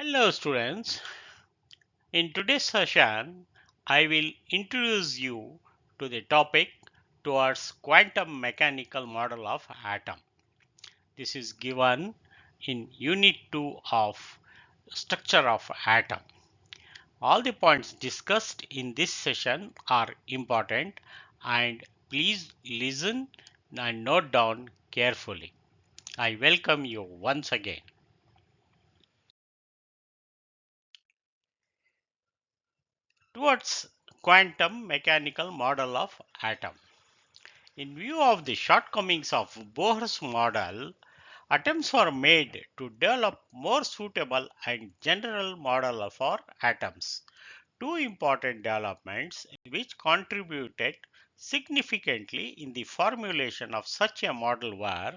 Hello students, in today's session I will introduce you to the topic towards quantum mechanical model of atom. This is given in unit 2 of structure of atom. All the points discussed in this session are important and please listen and note down carefully. I welcome you once again. Towards quantum mechanical model of atom. In view of the shortcomings of Bohr's model, attempts were made to develop more suitable and general model for atoms. Two important developments which contributed significantly in the formulation of such a model were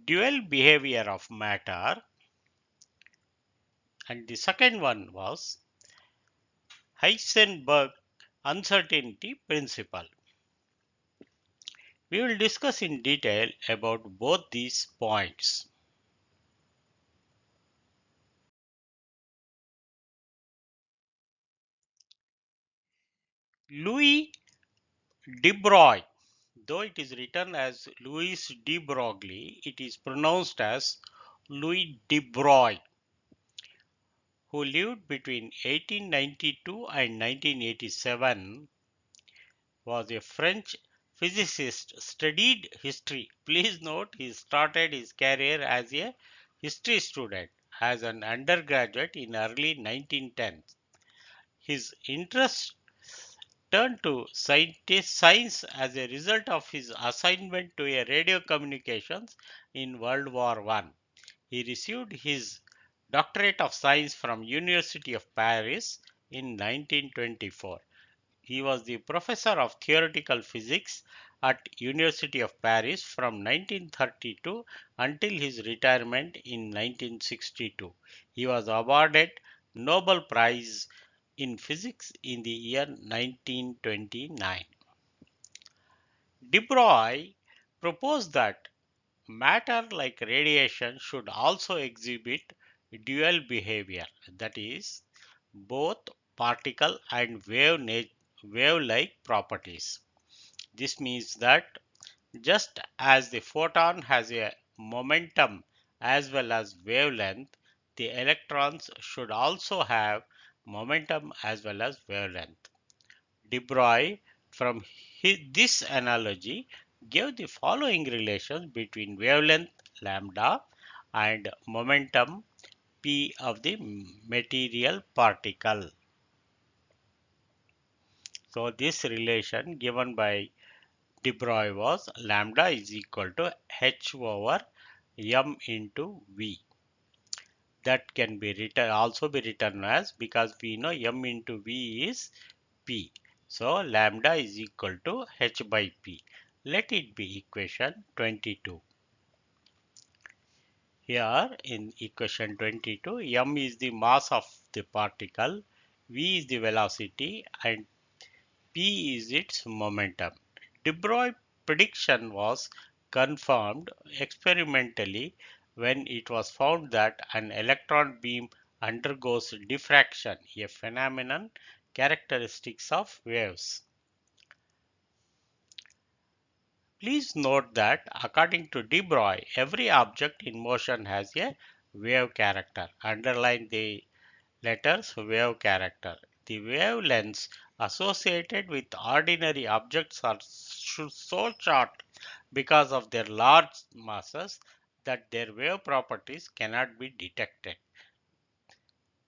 dual behavior of matter, and the second one was Heisenberg uncertainty principle. We will discuss in detail about both these points. Louis de Broglie, though it is written as Louis de Broglie, it is pronounced as Louis de Broglie, who lived between 1892 and 1987, was a French physicist, studied history. Please note he started his career as a history student as an undergraduate in early 1910s. His interest turned to science as a result of his assignment to a radio communications in World War I. He received his doctorate of science from University of Paris in 1924. He was the professor of theoretical physics at University of Paris from 1932 until his retirement in 1962. He was awarded Nobel Prize in Physics in the year 1929. De Broglie proposed that matter like radiation should also exhibit dual behavior, that is, both particle and wave-like properties. This means that just as the photon has a momentum as well as wavelength, the electrons should also have momentum as well as wavelength. De Broglie, from this analogy, gave the following relations between wavelength lambda and momentum p of the material particle. So this relation given by De Broglie was lambda is equal to h over m into v. That can be written also be written as, because we know m into v is p. So lambda is equal to h by p. Let it be equation 22. Here in equation 22, m is the mass of the particle, v is the velocity, and p is its momentum. De Broglie prediction was confirmed experimentally when it was found that an electron beam undergoes diffraction, a phenomenon characteristic of waves. Please note that according to De Broglie, every object in motion has a wave character. Underline the letters wave character. The wavelengths associated with ordinary objects are so short because of their large masses that their wave properties cannot be detected.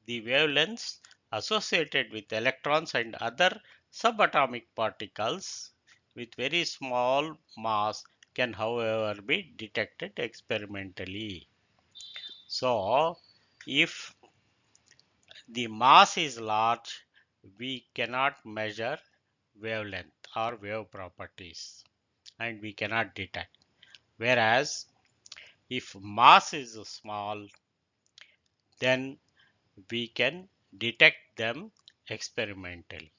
The wavelengths associated with electrons and other subatomic particles with very small mass can, however, be detected experimentally. So, if the mass is large, we cannot measure wavelength or wave properties and we cannot detect. Whereas if mass is small, then we can detect them experimentally.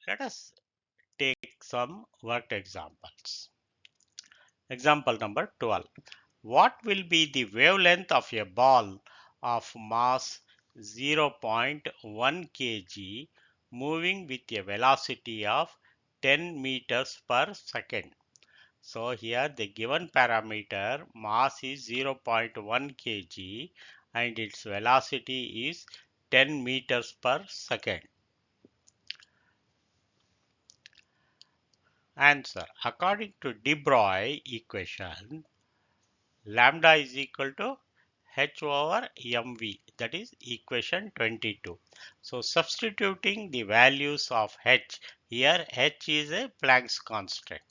Let us take some worked examples. Example number 12. What will be the wavelength of a ball of mass 0.1 kg moving with a velocity of 10 meters per second? So here the given parameter mass is 0.1 kg and its velocity is 10 meters per second. Answer. According to de Broglie equation, lambda is equal to h over mv, that is equation 22. So substituting the values of h, here h is a Planck's constant,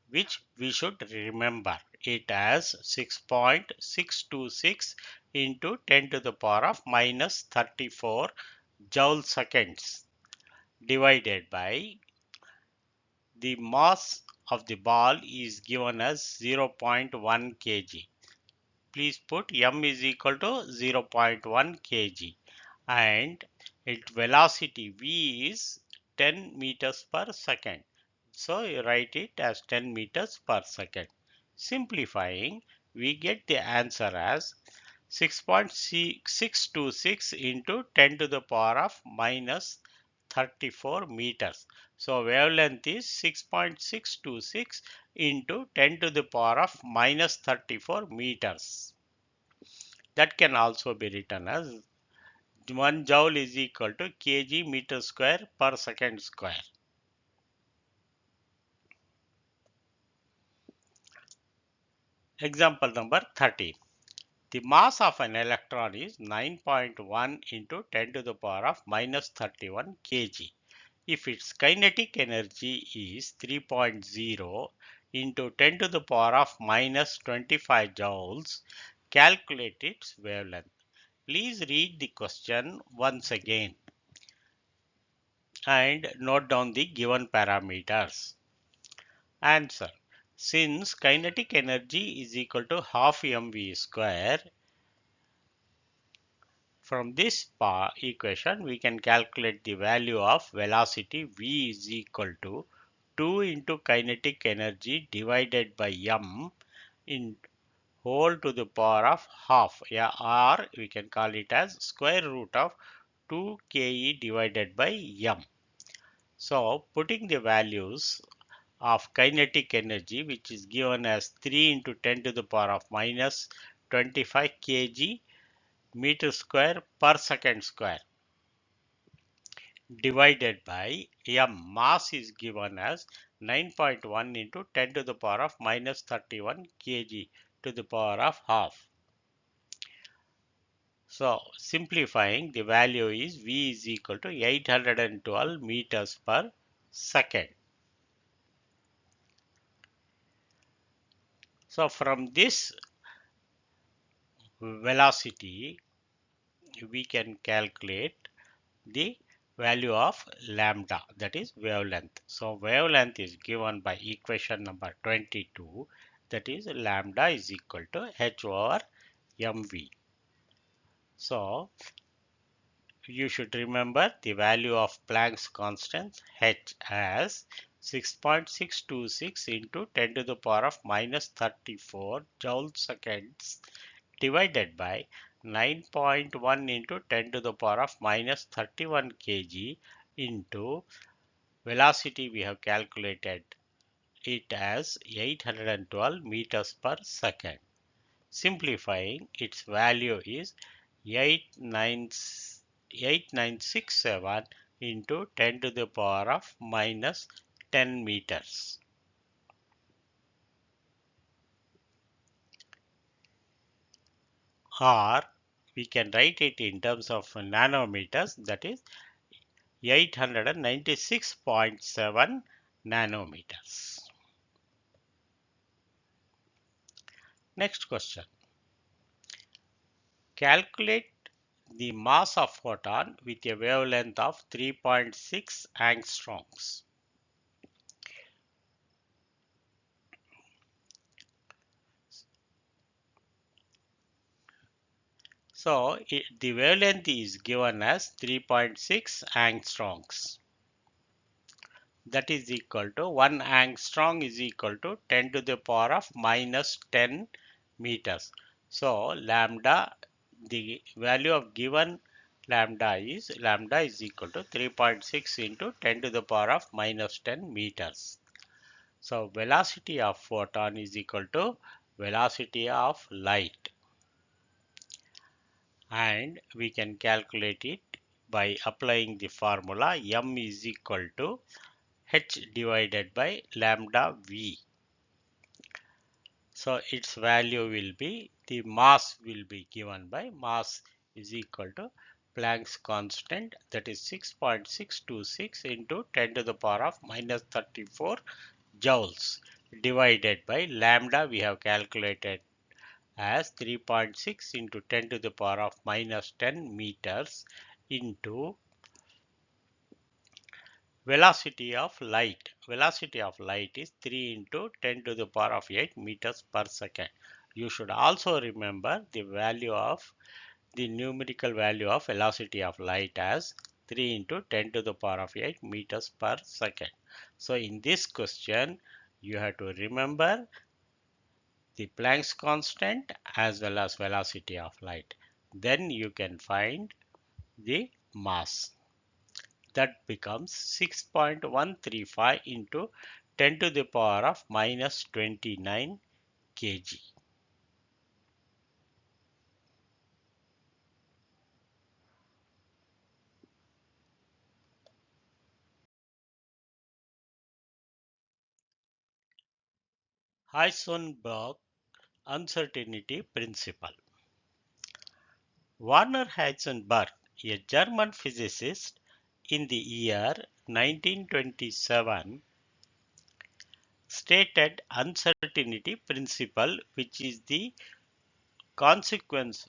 which we should remember it as 6.626 into 10 to the power of minus 34 joule seconds divided by the mass of the ball is given as 0.1 kg. Please put m is equal to 0.1 kg and its velocity v is 10 meters per second. So you write it as 10 meters per second. Simplifying, we get the answer as 6.626 into 10 to the power of minus 34 meters. So wavelength is 6.626 into 10 to the power of minus 34 meters. That can also be written as 1 joule is equal to kg meter square per second square. Example number 13. The mass of an electron is 9.1 into 10 to the power of minus 31 kg. If its kinetic energy is 3.0 into 10 to the power of minus 25 joules, calculate its wavelength. Please read the question once again and note down the given parameters. Answer. Since kinetic energy is equal to half mv square, from this equation we can calculate the value of velocity v is equal to 2 into kinetic energy divided by m in whole to the power of half, yeah, or we can call it as square root of 2 ke divided by m. So putting the values of kinetic energy, which is given as 3 into 10 to the power of minus 25 kg meter square per second square, divided by m, mass is given as 9.1 into 10 to the power of minus 31 kg to the power of half. So simplifying, the value is v is equal to 812 meters per second. So from this velocity we can calculate the value of lambda, that is wavelength. So wavelength is given by equation number 22, that is lambda is equal to h over mv. So you should remember the value of Planck's constant h as 6.626 into 10 to the power of minus 34 joule seconds divided by 9.1 into 10 to the power of minus 31 kg into velocity we have calculated it as 812 meters per second. Simplifying, its value is 8967 into 10 to the power of minus 10 meters. Or we can write it in terms of nanometers, that is 896.7 nanometers. Next question. Calculate the mass of photon with a wavelength of 3.6 angstroms. So the wavelength is given as 3.6 angstroms. that is equal to 1 angstrom is equal to 10 to the power of minus 10 meters. So lambda, the value of given lambda is equal to 3.6 into 10 to the power of minus 10 meters. So velocity of photon is equal to velocity of light, and we can calculate it by applying the formula m is equal to h divided by lambda v. So its value will be, the mass will be given by mass is equal to Planck's constant, that is 6.626 into 10 to the power of minus 34 joules, divided by lambda we have calculated as 3.6 into 10 to the power of minus 10 meters into velocity of light. Velocity of light is 3 into 10 to the power of 8 meters per second. You should also remember the value of the numerical value of velocity of light as 3 into 10 to the power of 8 meters per second. So in this question, you have to remember the Planck's constant as well as velocity of light. Then you can find the mass. That becomes 6.135 into 10 to the power of minus 29 kg. Heisenberg uncertainty principle. Werner Heisenberg, a German physicist, in the year 1927 stated uncertainty principle, which is the consequence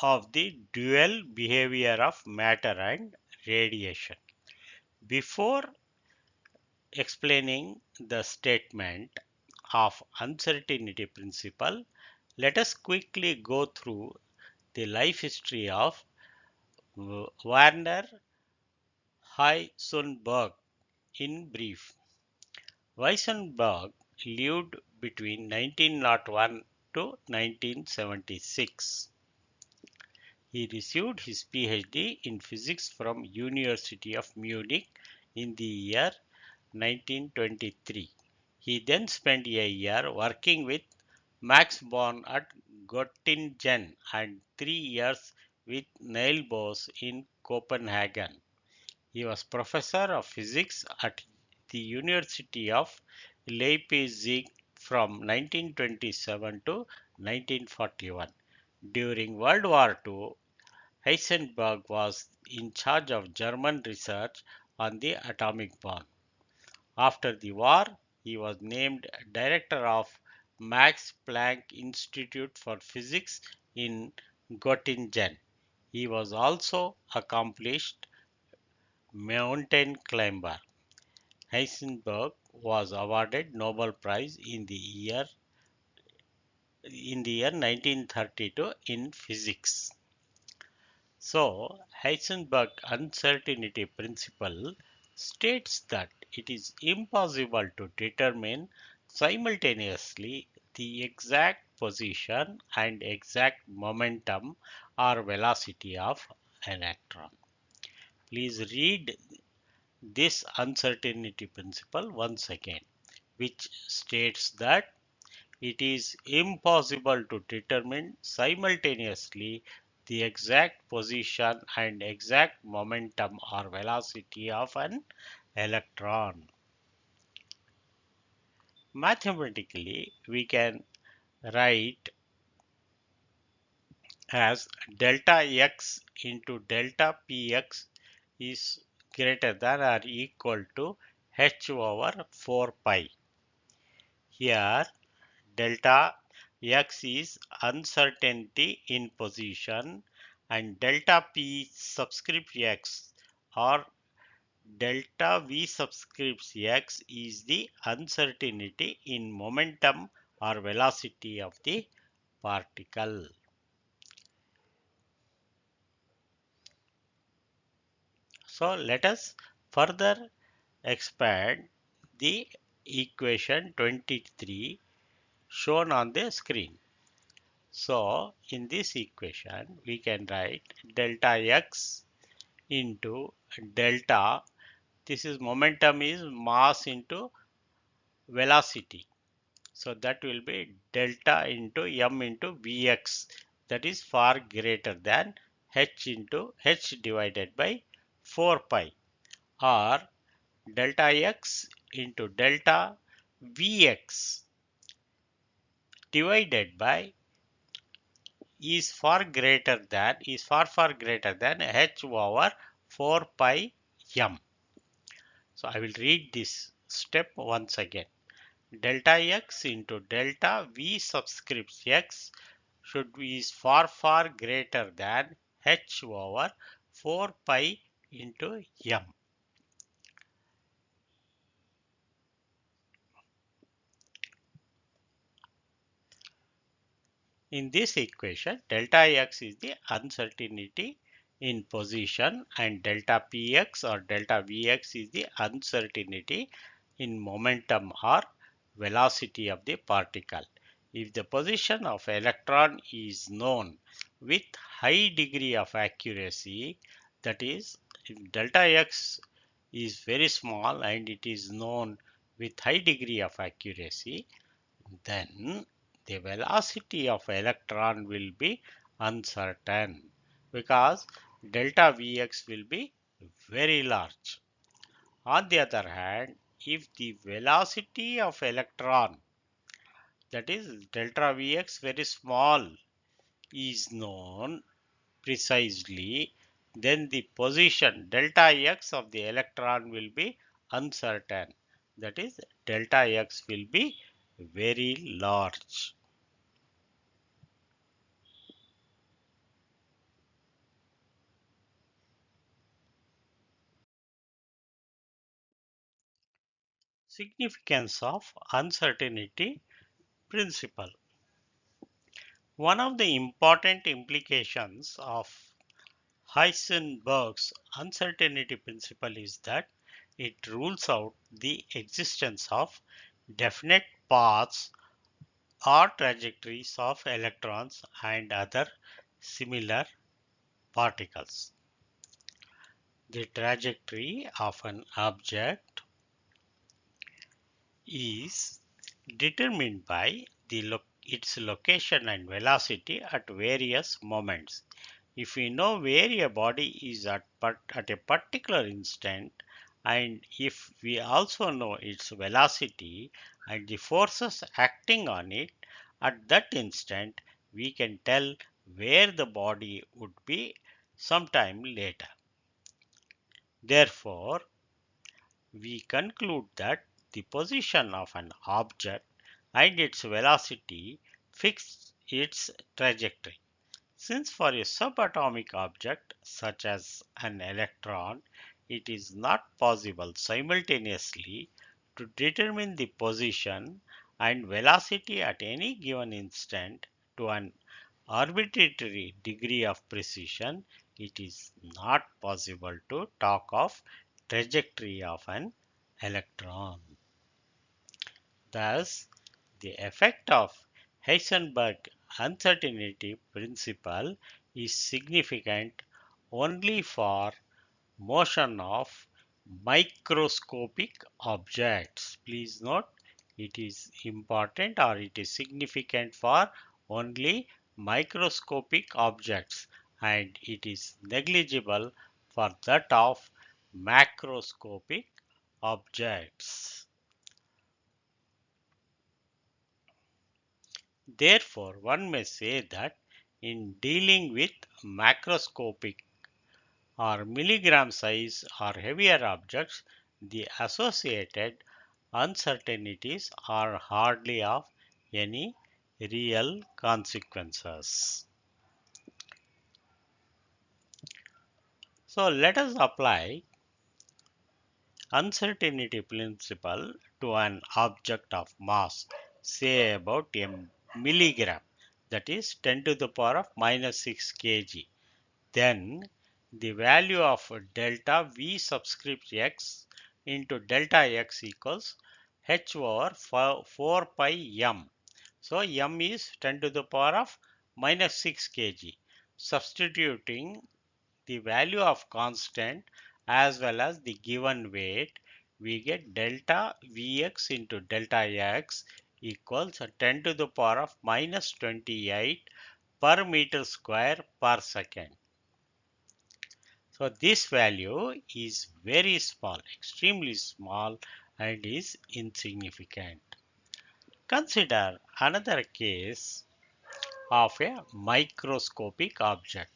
of the dual behavior of matter and radiation. Before explaining the statement of uncertainty principle, let us quickly go through the life history of Werner Heisenberg in brief. Heisenberg lived between 1901 to 1976. He received his PhD in physics from University of Munich in the year 1923. He then spent a year working with Max Born at Göttingen and 3 years with Niels Bohr in Copenhagen. He was professor of physics at the University of Leipzig from 1927 to 1941. During World War II, Heisenberg was in charge of German research on the atomic bomb. After the war, he was named director of Max Planck Institute for Physics in Göttingen. He was also accomplished mountain climber. Heisenberg was awarded Nobel Prize in the year 1932 in physics. So, Heisenberg uncertainty principle states that it is impossible to determine simultaneously the exact position and exact momentum or velocity of an electron. Please read this uncertainty principle once again, which states that it is impossible to determine simultaneously the exact position and exact momentum or velocity of an electron. Mathematically, we can write as delta x into delta px is greater than or equal to h over 4 pi. Here delta x is uncertainty in position and delta p subscript x or delta v subscript x is the uncertainty in momentum or velocity of the particle. So let us further expand the equation 23 shown on the screen. So in this equation we can write delta x into delta, this is momentum is mass into velocity. So that will be delta into m into vx, that is far greater than h into h divided by 4 pi, or delta x into delta vx divided by is far greater than h over 4 pi m. So I will read this step once again. Delta x into delta v subscript x should be is far greater than h over 4 pi into m. In this equation, delta x is the uncertainty in position and delta px or delta vx is the uncertainty in momentum or velocity of the particle. If the position of electron is known with high degree of accuracy, that is, if delta x is very small and it is known with high degree of accuracy, then the velocity of electron will be uncertain because delta Vx will be very large. On the other hand, if the velocity of electron, that is delta Vx very small, is known precisely, then the position delta x of the electron will be uncertain. That is, delta x will be very large. Significance of uncertainty principle. One of the important implications of Heisenberg's uncertainty principle is that it rules out the existence of definite paths or trajectories of electrons and other similar particles. The trajectory of an object is determined by its location and velocity at various moments. If we know where a body is at a particular instant, and if we also know its velocity and the forces acting on it at that instant, we can tell where the body would be sometime later. Therefore, we conclude that the position of an object and its velocity fix its trajectory. Since for a subatomic object such as an electron, it is not possible simultaneously to determine the position and velocity at any given instant to an arbitrary degree of precision, it is not possible to talk of trajectory of an electron. Thus, the effect of Heisenberg uncertainty principle is significant only for motion of microscopic objects. Please note, it is important or it is significant for only microscopic objects and it is negligible for that of macroscopic objects. Therefore, one may say that in dealing with macroscopic or milligram size or heavier objects, the associated uncertainties are hardly of any real consequences. So let us apply uncertainty principle to an object of mass, say about a milligram, that is 10 to the power of minus 6 kg. Then the value of delta V subscript x into delta x equals h over 4 pi m. So m is 10 to the power of minus 6 kg. Substituting the value of constant as well as the given weight, we get delta Vx into delta x equals 10 to the power of minus 28 per meter square per second. So this value is very small, extremely small, and is insignificant. Consider another case of a microscopic object.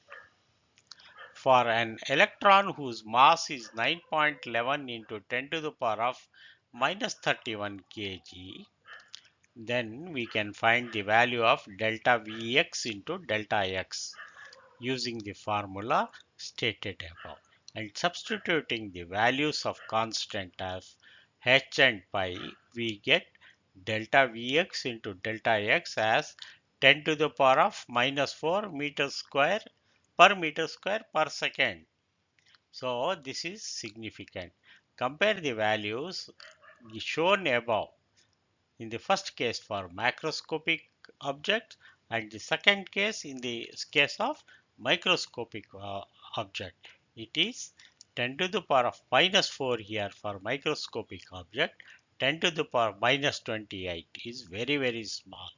For an electron whose mass is 9.11 into 10 to the power of minus 31 kg, then we can find the value of delta Vx into delta x using the formula stated above, and substituting the values of constant as h and pi, we get delta Vx into delta x as 10 to the power of minus 4 meter square per second. So this is significant. Compare the values shown above in the first case for macroscopic object and the second case in the case of microscopic object. It is 10 to the power of minus 4 here for microscopic object, 10 to the power minus 28 is very small.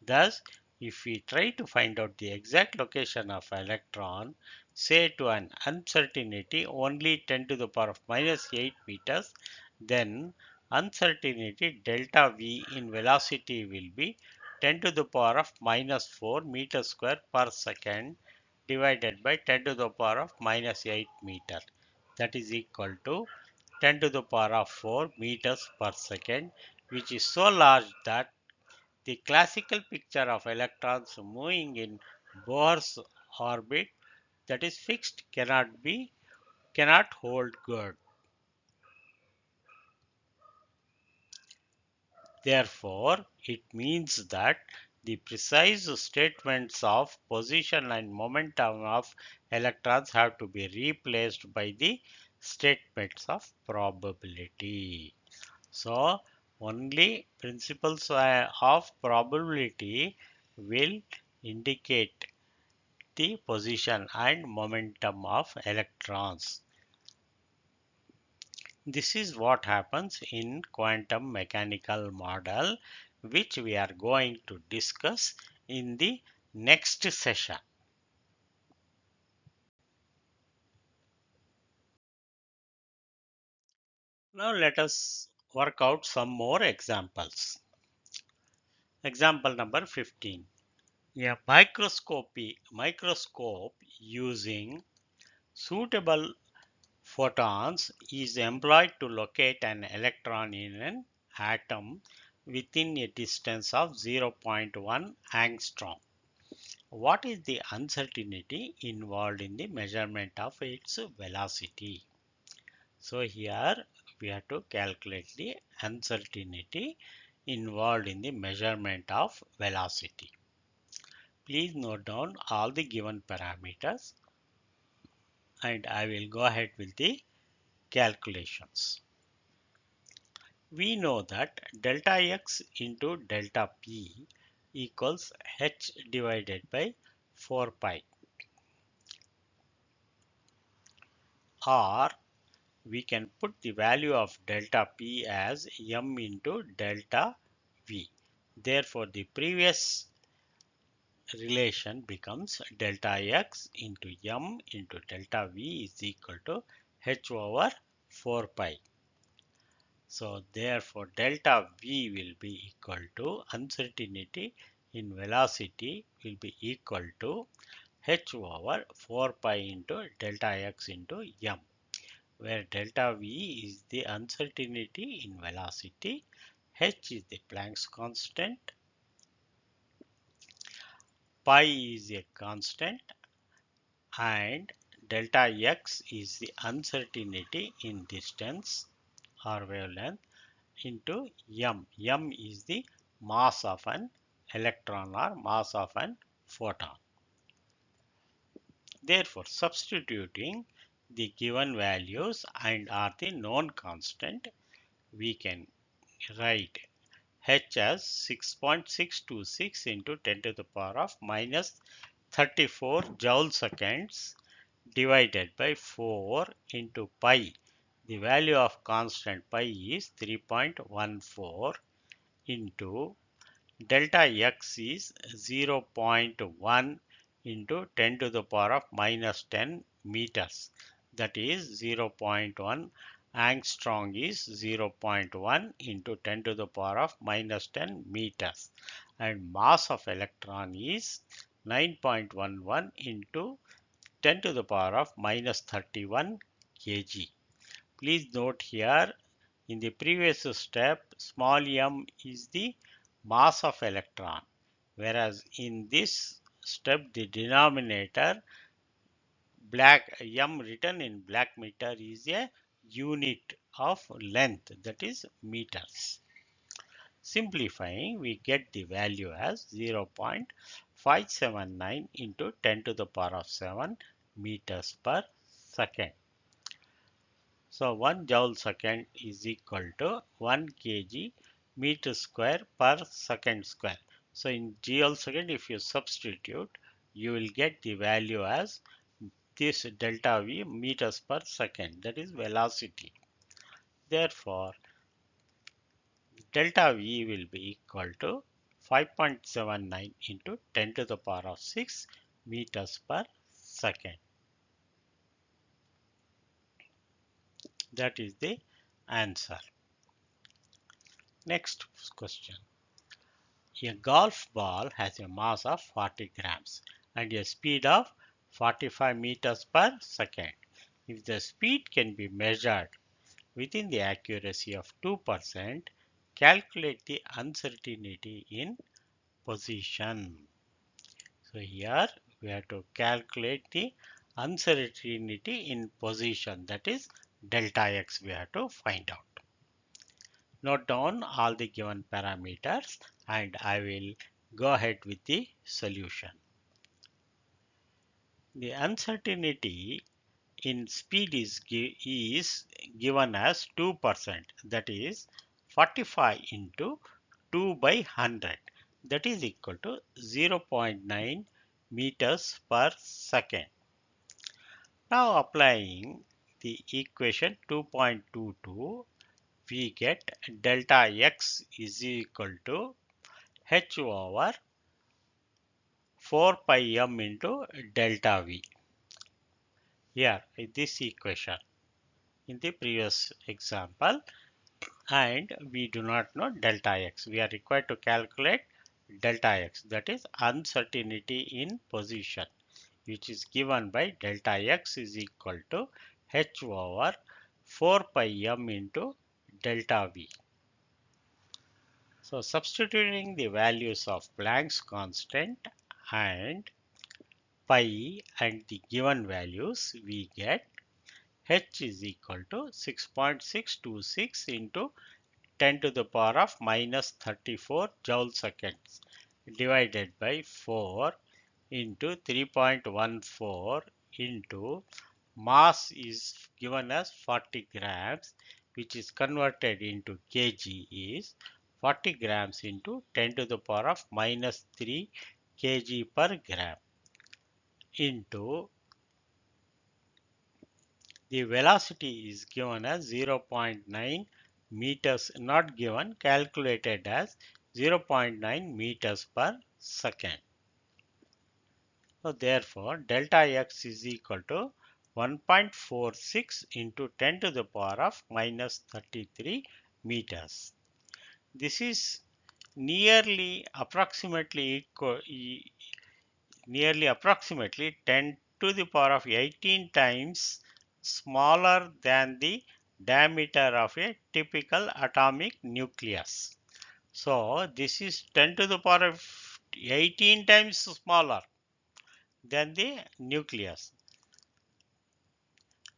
Thus, if we try to find out the exact location of electron, say to an uncertainty only 10 to the power of minus 8 meters, then uncertainty delta V in velocity will be 10 to the power of minus 4 meters square per second divided by 10 to the power of minus 8 meter. That is equal to 10 to the power of 4 meters per second, which is so large that the classical picture of electrons moving in Bohr's orbit, that is fixed, cannot hold good. Therefore, it means that the precise statements of position and momentum of electrons have to be replaced by the statements of probability. So, only principles of probability will indicate the position and momentum of electrons. This is what happens in quantum mechanical model, which we are going to discuss in the next session. Now let us work out some more examples. Example number 15. A microscope using suitable photons is employed to locate an electron in an atom within a distance of 0.1 angstrom. What is the uncertainty involved in the measurement of its velocity? So here we have to calculate the uncertainty involved in the measurement of velocity. Please note down all the given parameters and I will go ahead with the calculations. We know that delta x into delta p equals h divided by 4 pi, or we can put the value of delta p as m into delta v. Therefore, the previous relation becomes delta x into m into delta v is equal to h over 4 pi. So therefore delta v will be equal to uncertainty in velocity will be equal to h over 4 pi into delta x into m, where delta v is the uncertainty in velocity, h is the Planck's constant, pi is a constant, and delta x is the uncertainty in distance or wavelength into m. M is the mass of an electron or mass of an photon. Therefore, substituting the given values and are the known constant, we can write H as 6.626 into 10 to the power of minus 34 joule seconds divided by 4 into pi. The value of constant pi is 3.14 into delta x is 0.1 into 10 to the power of minus 10 meters. That is 0.1 angstrom is 0.1 into 10 to the power of minus 10 meters. And mass of electron is 9.11 into 10 to the power of minus 31 kg. Please note here, in the previous step, small m is the mass of electron, whereas in this step the denominator black m written in black meter is a unit of length, that is meters. Simplifying, we get the value as 0.579 into 10 to the power of 7 meters per second. So 1 joule second is equal to 1 kg meter square per second square. So in joule second, if you substitute, you will get the value as this delta V meters per second, that is velocity. Therefore, delta V will be equal to 5.79 into 10 to the power of 6 meters per second. That is the answer. Next question. A golf ball has a mass of 40 grams and a speed of 45 meters per second. If the speed can be measured within the accuracy of 2%, calculate the uncertainty in position. So here we have to calculate the uncertainty in position, that is delta x we have to find out. Note down all the given parameters and I will go ahead with the solution. The uncertainty in speed is given as 2%, that is 45 into 2 by 100, that is equal to 0.9 meters per second. Now applying the equation 2.22, we get delta x is equal to h over 4 pi m into delta v. Here in this equation, in the previous example, and we do not know delta x. We are required to calculate delta x, that is uncertainty in position, which is given by delta x is equal to h over 4 pi m into delta v. So substituting the values of Planck's constant and pi and the given values, we get h is equal to 6.626 into 10 to the power of minus 34 joule seconds divided by 4 into 3.14 into mass is given as 40 grams, which is converted into kg is 40 grams into 10 to the power of minus 3 kg per gram into the velocity is given as 0.9 meters, not given, calculated as 0.9 meters per second. So therefore, delta x is equal to 1.46 into 10 to the power of minus 33 meters. This is nearly approximately 10 to the power of 18 times smaller than the diameter of a typical atomic nucleus. So this is 10 to the power of 18 times smaller than the nucleus.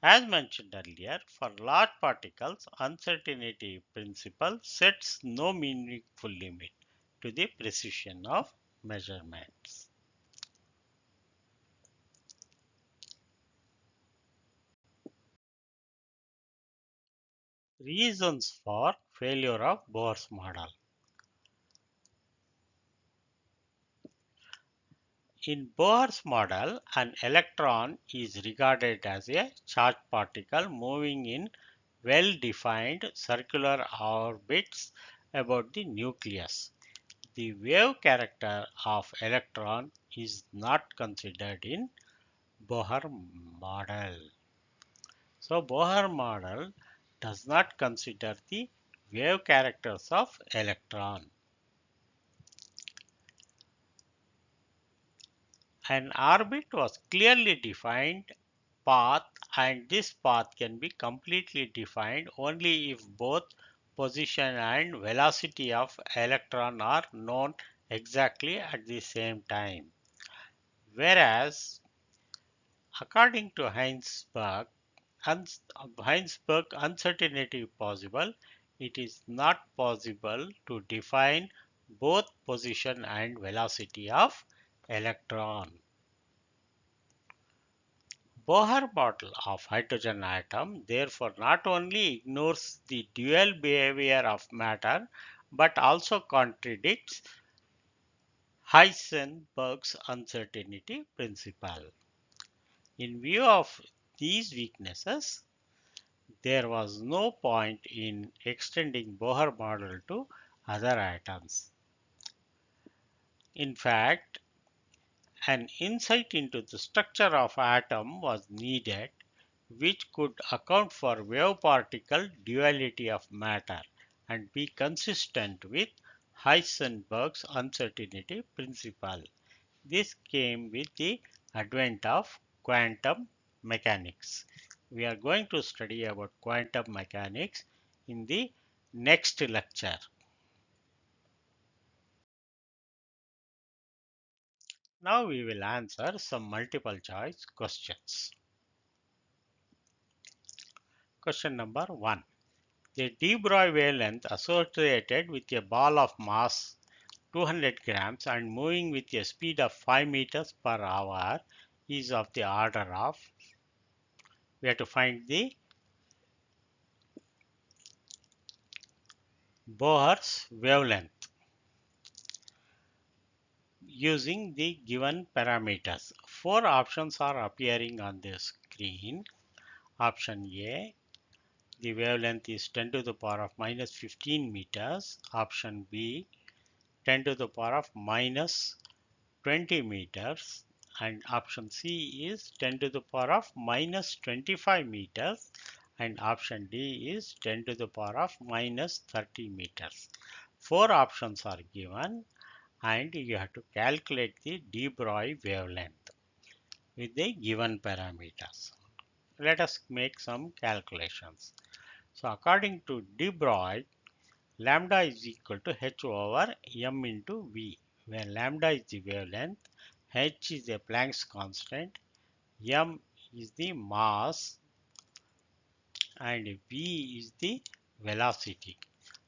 As mentioned earlier, for large particles, uncertainty principle sets no meaningful limit to the precision of measurements. Reasons for failure of Bohr's model. In Bohr's model, an electron is regarded as a charged particle moving in well-defined circular orbits about the nucleus. The wave character of electron is not considered in Bohr model. So Bohr model does not consider the wave characters of electron. An orbit was clearly defined path, and this path can be completely defined only if both position and velocity of electron are known exactly at the same time. Whereas, according to Heisenberg uncertainty possible, it is not possible to define both position and velocity of electron. Bohr model of hydrogen atom therefore not only ignores the dual behavior of matter but also contradicts Heisenberg's uncertainty principle. In view of these weaknesses, there was no point in extending Bohr model to other atoms. In fact, an insight into the structure of atom was needed which could account for wave-particle duality of matter and be consistent with Heisenberg's uncertainty principle. This came with the advent of quantum mechanics. We are going to study about quantum mechanics in the next lecture. Now we will answer some multiple choice questions. Question number 1. The de Broglie wavelength associated with a ball of mass 200 grams and moving with a speed of 5 meters per hour is of the order of, we have to find the Bohr's wavelength using the given parameters. Four options are appearing on the screen. Option A, the wavelength is 10 to the power of minus 15 meters. Option B, 10 to the power of minus 20 meters, and option C is 10 to the power of minus 25 meters, and option D is 10 to the power of minus 30 meters. Four options are given and you have to calculate the de Broglie wavelength with the given parameters. Let us make some calculations. So according to de Broglie, lambda is equal to h over m into v, where lambda is the wavelength, h is a Planck's constant, m is the mass, and v is the velocity.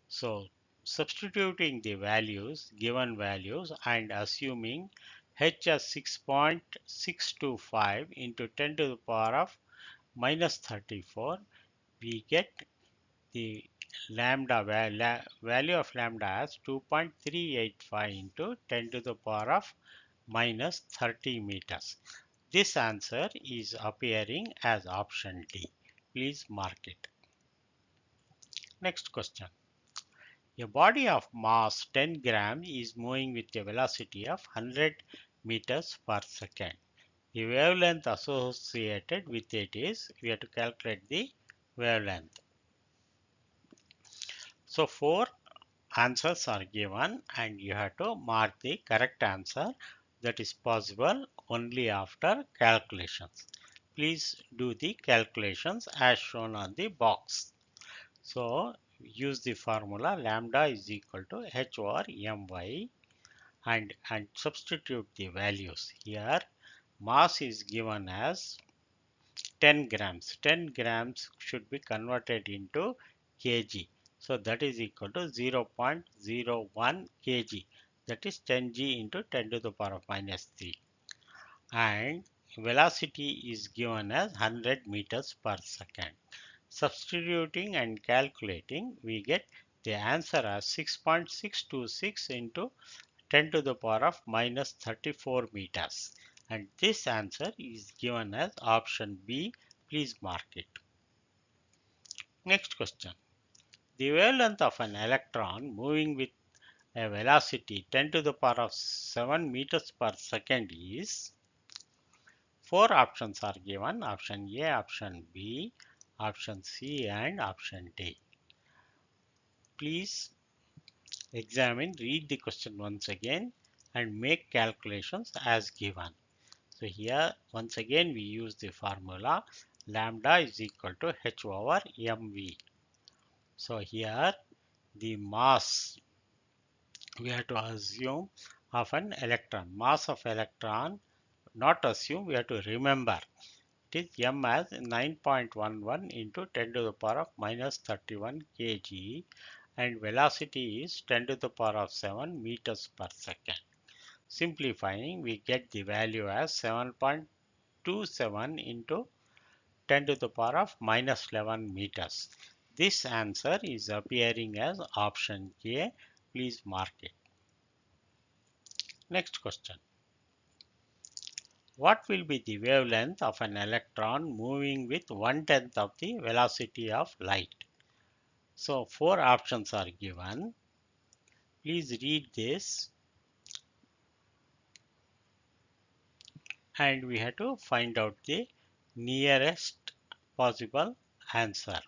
So substituting the values, given values, and assuming h as 6.625 into 10 to the power of minus 34, we get the value of lambda as 2.385 into 10 to the power of minus 30 meters. This answer is appearing as option D. Please mark it. Next question. A body of mass 10 grams is moving with a velocity of 100 meters per second. The wavelength associated with it is, we have to calculate the wavelength. So four answers are given and you have to mark the correct answer that is possible only after calculations. Please do the calculations as shown on the box. So use the formula lambda is equal to h over my and substitute the values. Here mass is given as 10 grams. 10 grams should be converted into kg. So that is equal to 0.01 kg. That is 10g into 10 to the power of minus 3. And velocity is given as 100 meters per second. Substituting and calculating, we get the answer as 6.626 into 10 to the power of minus 34 meters. And this answer is given as option B. Please mark it. Next question. The wavelength of an electron moving with a velocity 10 to the power of 7 meters per second is. Four options are given: option A, option B, option C, and option D. Please examine, read the question once again and make calculations as given. So here once again we use the formula lambda is equal to h over mv. So here the mass we have to assume of an electron. Mass of electron, not assume, we have to remember. It is m as 9.11 into 10 to the power of minus 31 kg and velocity is 10 to the power of 7 meters per second. Simplifying, we get the value as 7.27 into 10 to the power of minus 11 meters. This answer is appearing as option K. Please mark it. Next question. What will be the wavelength of an electron moving with 1/10 of the velocity of light? So four options are given. Please read this and we have to find out the nearest possible answer.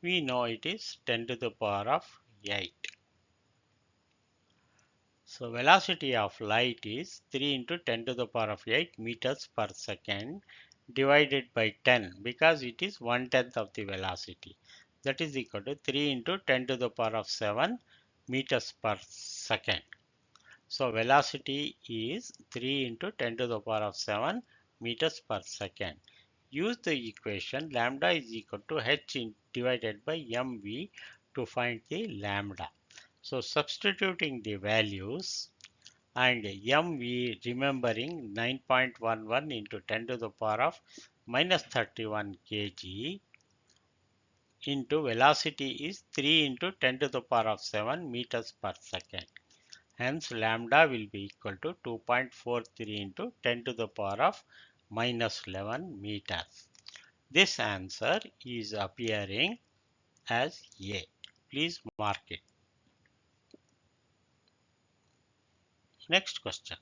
We know it is 10 to the power of 8. So velocity of light is 3 into 10 to the power of 8 meters per second divided by 10 because it is 1/10 of the velocity. That is equal to 3 into 10 to the power of 7 meters per second. So velocity is 3 into 10 to the power of 7 meters per second. Use the equation lambda is equal to h divided by mv to find the lambda. So substituting the values and mv remembering 9.11 into 10 to the power of minus 31 kg into velocity is 3 into 10 to the power of 7 meters per second. Hence lambda will be equal to 2.43 into 10 to the power of minus 11 meters. This answer is appearing as A. Please mark it. Next question.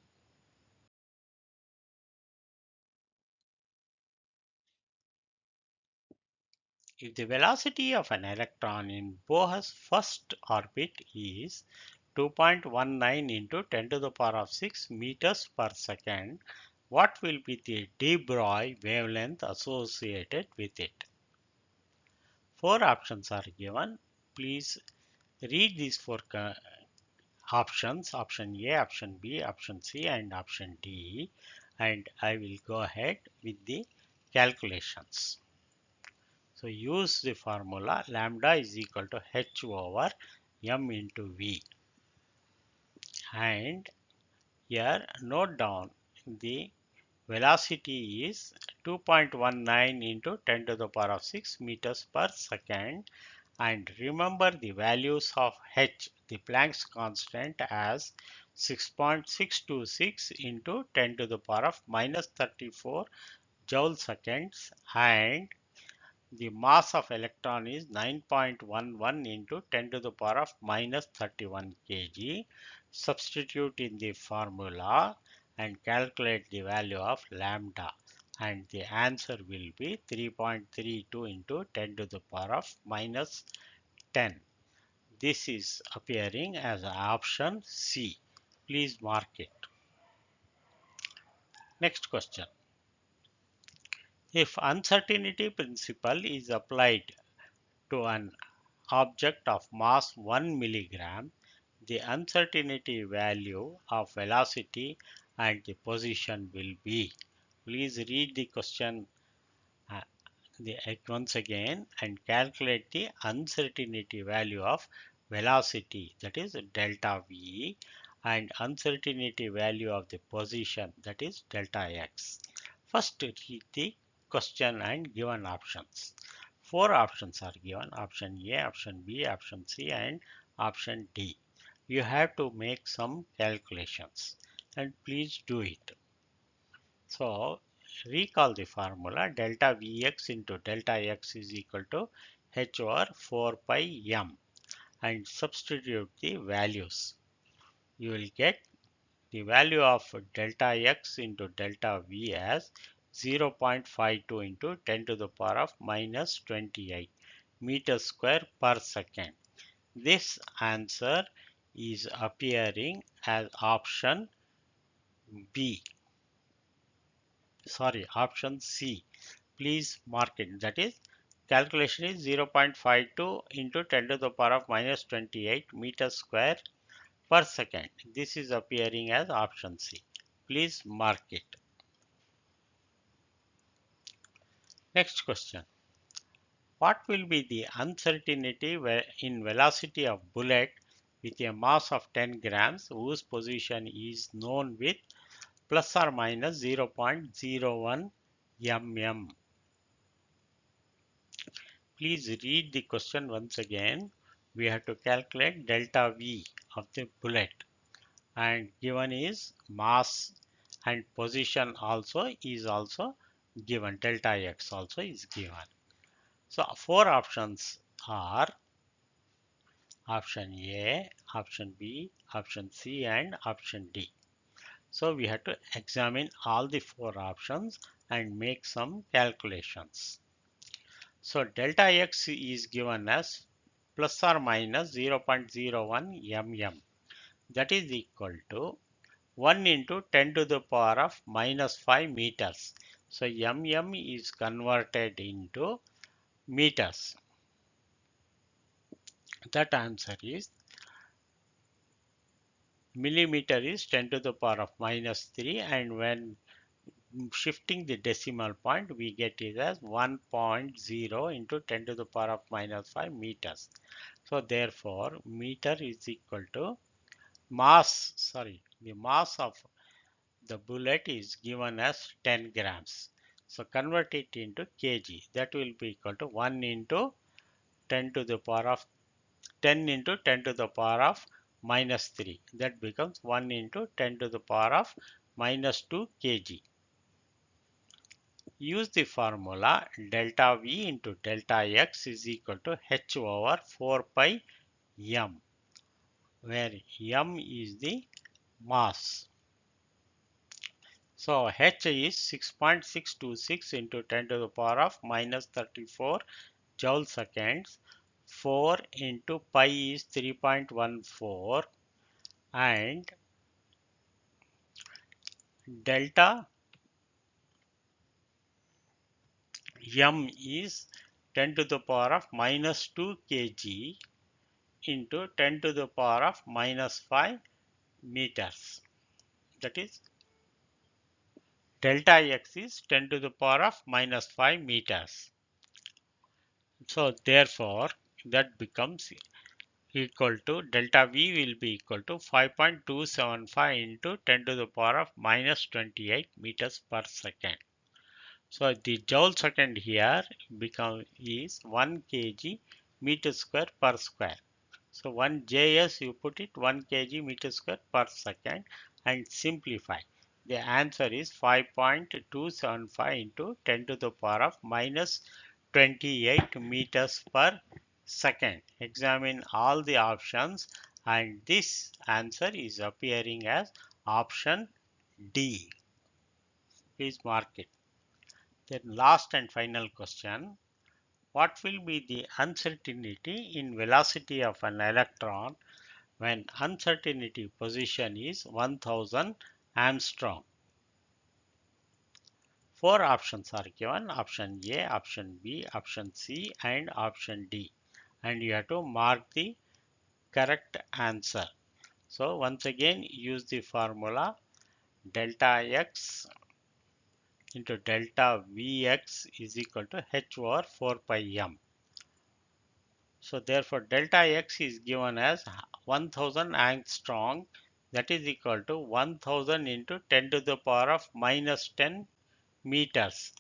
If the velocity of an electron in Bohr's first orbit is 2.19 into 10 to the power of 6 meters per second, what will be the de Broglie wavelength associated with it? Four options are given. Please read these four options, option A, option B, option C, and option D, and I will go ahead with the calculations. So use the formula lambda is equal to h over m into v, and here note down the velocity is 2.19 into 10 to the power of 6 meters per second, and remember the values of h, the Planck's constant, as 6.626 into 10 to the power of minus 34 joule seconds, and the mass of electron is 9.11 into 10 to the power of minus 31 kg. Substitute in the formula and calculate the value of lambda, and the answer will be 3.32 into 10 to the power of minus 10. This is appearing as option C. Please mark it. Next question. If uncertainty principle is applied to an object of mass 1 milligram, the uncertainty value of velocity and the position will be. Please read the question uh, once again and calculate the uncertainty value of velocity, that is delta v, and uncertainty value of the position, that is delta x. First read the question and given options. Four options are given: option A, option B, option C, and option D. You have to make some calculations and please do it. So recall the formula: delta Vx into delta x is equal to h over 4 pi m, and substitute the values. You will get the value of delta x into delta v as 0.52 into 10 to the power of minus 28 meters square per second. This answer is appearing as option B. Sorry, option C. Please mark it. That is, calculation is 0.52 into 10 to the power of minus 28 meters square per second. This is appearing as option C. Please mark it. Next question. What will be the uncertainty in velocity of bullet with a mass of 10 grams whose position is known with plus or minus 0.01 mm? Please read the question once again. We have to calculate delta V of the bullet, and given is mass and position also is also given. Delta X also is given. So four options are option A, option B, option C, and option D. So we have to examine all the four options and make some calculations. So delta X is given as plus or minus 0.01 mm. That is equal to 1 into 10 to the power of minus 5 meters. So mm is converted into meters. That answer is millimeter is 10 to the power of minus 3, and when shifting the decimal point we get it as 1.0 into 10 to the power of minus 5 meters. So therefore meter is equal to the mass of the bullet is given as 10 grams. So convert it into kg. That will be equal to 1 into 10 to the power of 10 into 10 to the power of minus 3. That becomes 1 into 10 to the power of minus 2 kg. Use the formula delta V into delta X is equal to h over 4 pi m, where m is the mass. So h is 6.626 into 10 to the power of minus 34 joule seconds. 4 into pi is 3.14, and delta m is 10 to the power of minus 2 kg into 10 to the power of minus 5 meters. That is, delta x is 10 to the power of minus 5 meters. So therefore that becomes equal to delta V will be equal to 5.275 into 10 to the power of minus 28 meters per second. So the joule second here is 1 kg meter square per square. So 1 JS you put it 1 kg meter square per second and simplify. The answer is 5.275 into 10 to the power of minus 28 meters per second. Examine all the options and this answer is appearing as option D. Please mark it. Then last and final question. What will be the uncertainty in velocity of an electron when uncertainty position is 1000 Armstrong? Four options are given: option A, option B, option C, and option D. And you have to mark the correct answer. So once again use the formula delta x into delta Vx is equal to h over 4 pi m. So therefore delta x is given as 1000 angstrom, that is equal to 1000 into 10 to the power of minus 10 meters.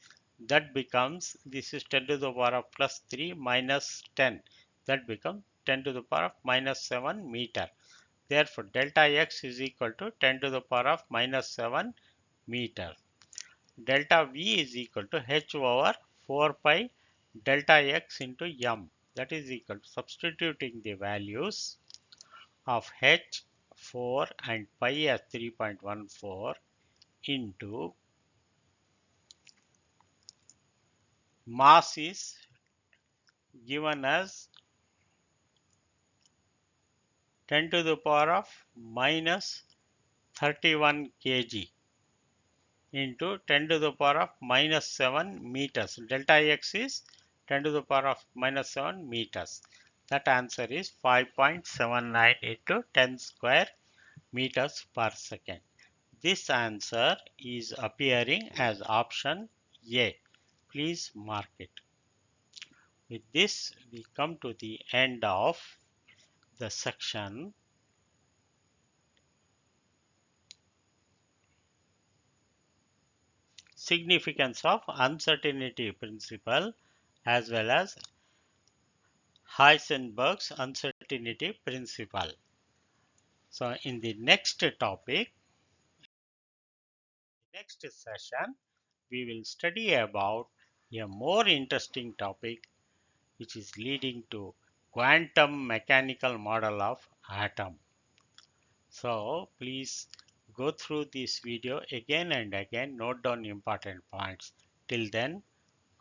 that becomes, this is 10 to the power of plus 3 minus 10, that becomes 10 to the power of minus 7 meter. Therefore, delta x is equal to 10 to the power of minus 7 meter. Delta v is equal to h over 4 pi delta x into m, that is equal to substituting the values of h, 4 and pi as 3.14 into mass is given as 10 to the power of minus 31 kg into 10 to the power of minus 7 meters. Delta x is 10 to the power of minus 7 meters. That answer is 5.79 into 10 square meters per second. This answer is appearing as option A. Please mark it. With this, we come to the end of the section. Significance of uncertainty principle as well as Heisenberg's uncertainty principle. So in the next topic, next session, we will study about a more interesting topic which is leading to quantum mechanical model of atom. So please go through this video again and again, note down important points. Till then,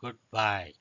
goodbye.